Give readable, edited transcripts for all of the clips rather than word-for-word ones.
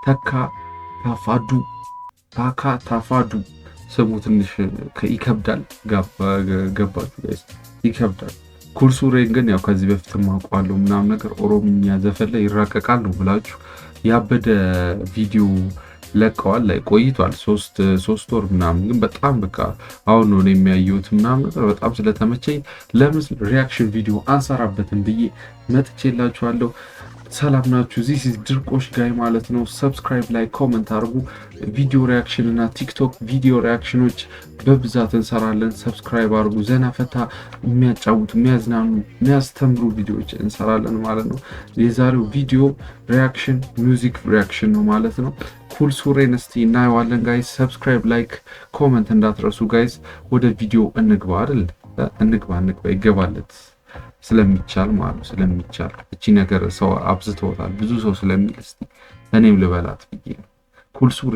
ተካ ታፋዱ ታካ ታፋዱ ስሙ ትንሽ ይከብዳል ገባችሁ ጋይስ ይከብዳል ኩል ሱሬን ግን ያው ከዚህ በፊት ማቋለው ምናምን ነገር ኦሮምኛ ዘፈን ላይ ይራቀቃል ነው ብላችሁ ያበደ ቪዲዮ ለቀዋል ላይ ቆይቷል 3 ወር ምናምን ግን በጣም በቃ አሁን ነው የሚያዩት ምናምን ነገር በጣም ስለተመቸኝ ለምን ሪአክሽን ቪዲዮ አንሰራበትም ብዬ መጥቼላችኋለሁ ሰላም ናችሁ ዚስ ኢዝ ድርቆሽ ጋይ ማለት ነው ሰብስክራይብ ላይ ኮሜንት አድርጉ ቪዲዮ ሪአክሽን እና ቲክቶክ ቪዲዮ ሪአክሽኖች በብዛት እንሰራለን ሰብስክራይብ አድርጉ ዘና ፈታ የሚያጫውቱ የሚያዝናኑ የሚያስተምሩ ቪዲዮዎች እንሰራለን ማለት ነው የዛሬው ቪዲዮ ሪአክሽን ሚውዚክ ሪአክሽን ነው ማለት ነው ኩል ሱሬን እስቲ እናየዋለን ጋይስ ሰብስክራይብ ላይክ ኮሜንት እንዳትረሱ ጋይስ ወደ ቪዲዮ እንግባ አይደል እንግባ ይገባለት ስለሚቻል ማለት ስለሚቻል እቺ ነገር ሰው አብዝቶታል ብዙ ሰው ስለሚል እስቲ እኔም ልበላት ብዬ ኩል ሱሬ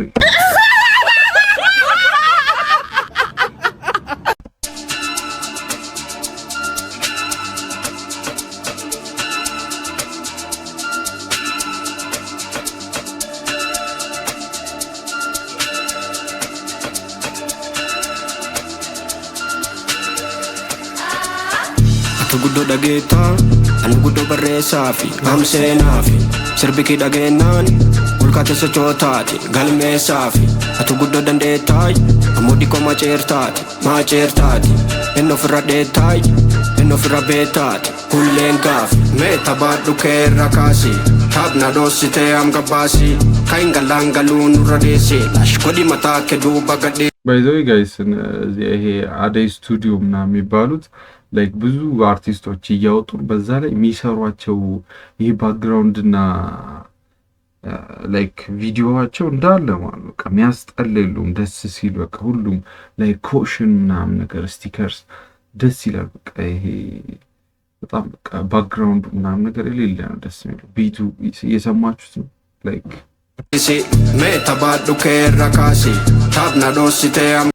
Guddo dhageta an guddo barreessafi amseenafi sirbiki dhageenaan ulkaate sochootaati galmeessaafi atu guddo dandeettaay amudi koma ceertaati enno firra dheettaay enno firra beetaati kulleen gaaf meeta baadhu keerra kaasi taabna doossitee am gabbaasi kain gallaangaluun nurra deessee lash godhi mataa kee duuba gadhee by the way guys ይሄ አደይ ስቱዲዮ ምናምን የሚባሉት ላይክ ብዙ አርቲስቶች እያወጡ በዛ ላይ የሚሰሯቸው ይሄ ባክግራውንድ እና ላይክ ቪዲዮዋቸው እንዳለ ማለት በቃ የሚያስጠልሉም ደስ ሲል በቃ ሁሉም ላይክ ኮሽን ምናምን ነገር ስቲከርስ ደስ ይላል በቃ ይሄ በጣም በቃ ባክግራውንድ ምናምን ነገር የሌለ ነው ደስ የሚለው ቢቱ እየሰማችሁት ነው ላይክ meeta baadhu keerra kaasi taabna doossitee am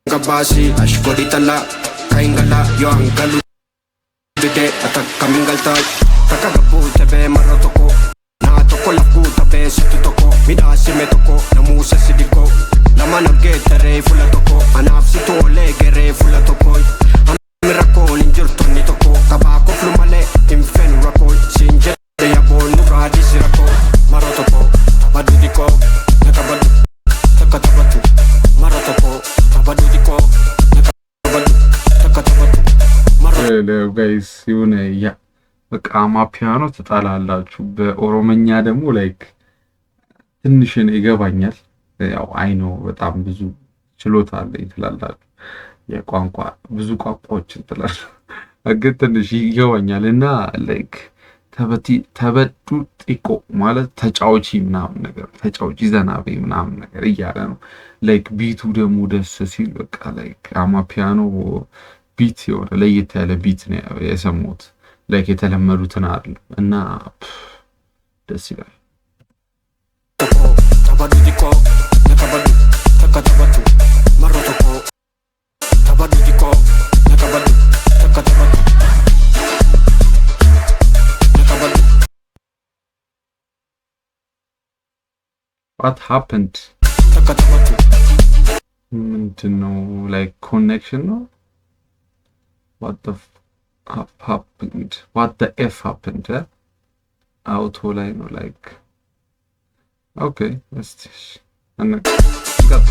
gabbaasi ash godhi tallaa kaingala yoo hangalu bide atakka mingaltaay takka gabbuute bee marra tokko naa tokko lafguuta bee sitti tokko midhaasime tokko namuusa sidikko lama naggeettaree fula tokko anaaf situ olee geree fula tokko ami rakkoon hin jirtonni tokko kabaa koflu malee hin fenu rakkoo siin jedhe yaboon nurraadisi rakkoo marra tokko badudiko nakabadu takatabatu maratoko badudiko nakabadu takatabatu ማራቶኮ ጋይስ ይሁን ያ በቃ ማፒያኖ ተጣላላችሁ በኦሮምኛ ደግሞ ላይክ ትንሽን ይገባኛል ያው አይኖ በጣም ብዙ ችሎታ አለ ይላላችሁ የቋንቋ ብዙ ቋንቋዎችን ትላላችሁ ግን ትንሽ ይገባኛል እና ላይክ ተበዱ ጢቆ ማለት ተጫውቺ ምናምን ነገር ተጫውቺ ዘናቤ ምናምን ነገር እያለ ነው ላይክ ቢቱ ደግሞ ደስ ሲል በቃ ላይክ አማፒያኖ ቢት የሆነ ለየት ያለ ቢት ነው የሰሙት ላይክ የተለመዱትን አይደል እና ደስ ይላል ተበዱ ጢቆ ነከበዱ ተከተበቱ ማራቶኮ ተበዱ ጢቆ ነከበዱ ተከተበቱ What happened? No, like connection, no? What the happened? What the F happened, eh? Auto line, no, like... Okay, let's just... And got...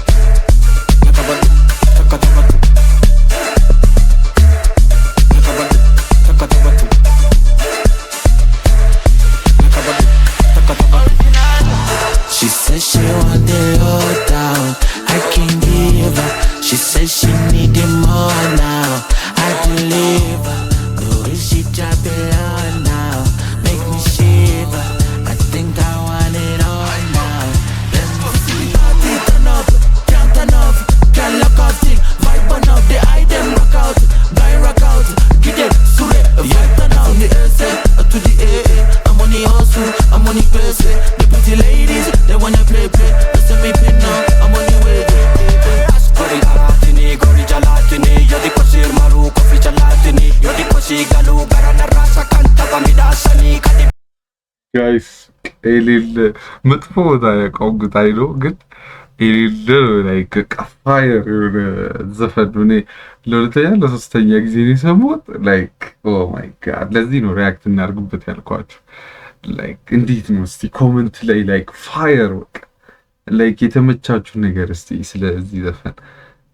She said she want it all down, I can give her. She said she need it more now, I deliver. The way she drop it on now, make me shiver. I think I want it all now. Let me see. Party turn up, can't turn off, can't lock off thing. Vibe on up, the eye them rock out, guy rock out. Get them sure, vibe turn out. From the S to the AA, I'm on the hustle, I'm on the press. The pretty ladies, they wanna play, listen me pin now. የሌለ መጥፎ ቦታ ያቋጉታኝ ነው ግን የሌለ ላይክ ፋየር የሆነ ዘፈን እኔ ለሁለተኛ ለሶስተኛ ጊዜ ነው የሰማሁት። ላይክ ኦ ማይ ጋድ ለዚህ ነው ሪያክት እናድርግበት ያልኳቸው። ላይክ እንዴት ነው እስቲ ኮመንት ላይ ላይክ ፋየር በቃ ላይክ የተመቻችሁ ነገር እስቲ ስለዚህ ዘፈን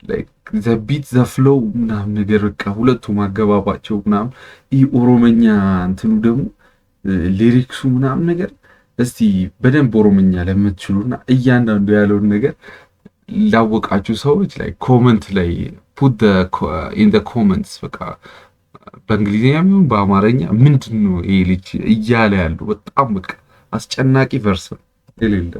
ላይክ ዘ ቢት ዘ ፍሎው ምናምን ነገር በቃ ሁለቱም አገባባቸው ምናምን ይህ ኦሮመኛ እንትኑ ደግሞ ሊሪክሱ ምናምን ነገር እስቲ በደንብ ኦሮመኛ ለምትችሉና እያንዳንዱ ያለውን ነገር ላወቃችሁ ሰዎች ላይ ኮመንት ላይ ፑት ኢን ዘ ኮመንትስ በቃ በእንግሊዝኛ ቢሆን በአማርኛ ምንድን ነው ይሄ ልጅ እያለ ያለው በጣም በቃ አስጨናቂ ቨርስ ነው የሌለ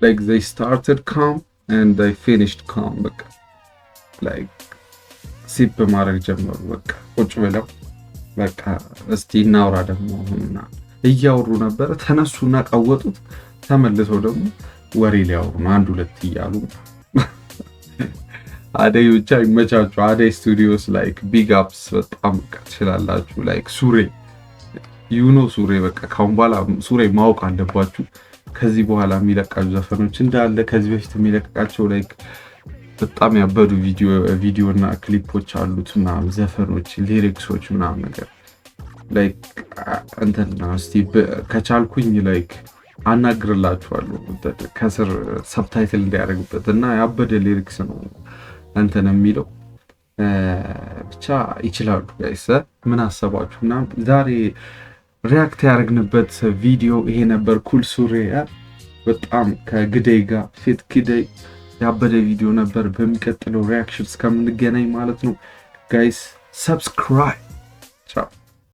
like they started calm and they finished calm በቃ like ሲፕ ማድረግ ጀመሩ በቃ ቁጭ ብለው በቃ እስቲ እናውራ ደግሞ አሁንና እያወሩ ነበር ተነሱና ቀወጡት ተመልሰው ደግሞ ወሬ ሊያወሩ አንድ ሁለት እያሉ አደይ ብቻ ይመቻችሁ አደይ ስቱዲዮስ ላይክ ቢግ አፕስ በጣም በቃ ትችላላችሁ ላይክ ሱሬ ሱሬ በቃ ካሁን በኋላ ሱሬ ማወቅ አለባችሁ ከዚህ በኋላ የሚለቃቸው ዘፈኖች እንዳለ ከዚህ በፊት የሚለቃቸው ላይክ በጣም ያበዱ ቪዲዮና ክሊፖች አሉትና ዘፈኖች ሊሪክሶች ምናምን ነገር ላይክ እንትና እስቲ ከቻልኩኝ ላይክ አናግርላችኋለሁ ከስር ሰብታይትል እንዲያደርግበት እና ያበደ ሊሪክስ ነው እንትን የሚለው ብቻ ይችላሉ ጋይስ ምን አሰባችሁ ምናምን ዛሬ ሪያክት ያደረግንበት ቪዲዮ ይሄ ነበር ኩል ሱሬ በጣም ከግደይ ጋር ፊት ግደይ ያበደ ቪዲዮ ነበር በሚቀጥለው ሪያክሽን እስከምንገናኝ ማለት ነው ጋይስ ሰብስክራይብ